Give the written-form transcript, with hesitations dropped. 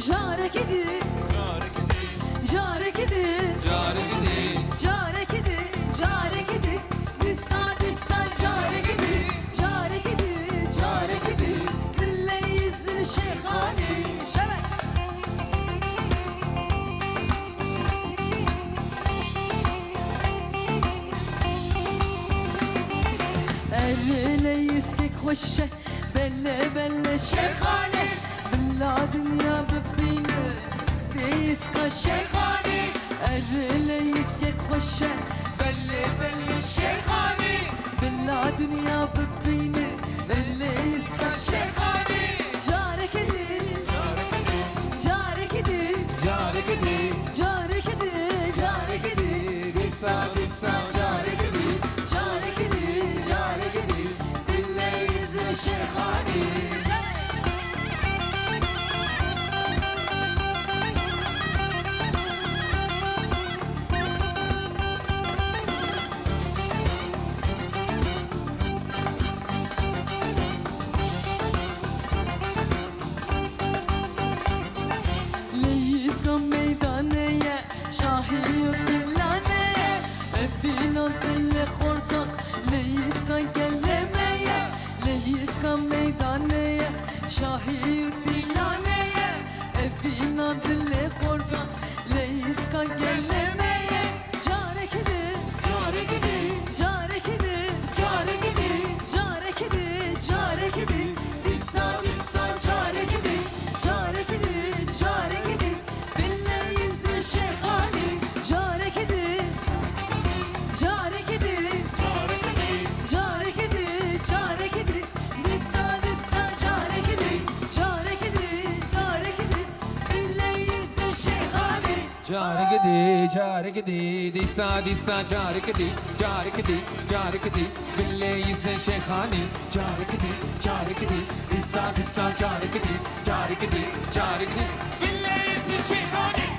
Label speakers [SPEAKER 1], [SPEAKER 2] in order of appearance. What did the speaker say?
[SPEAKER 1] Jare kedi, jare kedi,
[SPEAKER 2] Jare kedi,
[SPEAKER 1] jare kedi, jare kedi, dissa dissa jare kedi, jare kedi, jare kedi, billahi yüzün şeyhani. Şebek. Erle yiskek hoşe, belle belle şeyhani. Billa dünya bebinez, diska şeyhani. Erle yiskek hoşe,
[SPEAKER 2] belli belli şeyhani,
[SPEAKER 1] billa dünya bebini, belle yiska şeyhani. Jare kedi,
[SPEAKER 2] jare kedi,
[SPEAKER 1] jare kedi,
[SPEAKER 2] jare kedi,
[SPEAKER 1] jare kedi, jare kedi,
[SPEAKER 2] dissa dissa jare kedi,
[SPEAKER 1] jare kedi, jare kedi, billahi yüzün şeyhani. Leyizgan meydaneye, şahiyut dillaneye, Ebbina dille hortan, leyizgan gellemeye, Leyizgan meydaneye, şahiyut dillaneye, Ebbina dille hortan, leyizgan gellemeye. Jare kedi,
[SPEAKER 2] jare kedi,
[SPEAKER 1] jare kedi, jare kedi, jare kedi, jare kedi, dissa dissa jare kedi, jare kedi, jare kedi, billahi yüzün şeyhani. Jare kedi, jare kedi,
[SPEAKER 2] jare kedi,
[SPEAKER 1] jare kedi, jare kedi, dissa dissa jare kedi, jare kedi, jare kedi, billahi yüzün şeyhani.
[SPEAKER 2] jare kedi, dissa dissa jare kedi, jare kedi, billahi yüzün şeyhani, jare kedi, dissa dissa jare kedi, billahi yüzün şeyhani.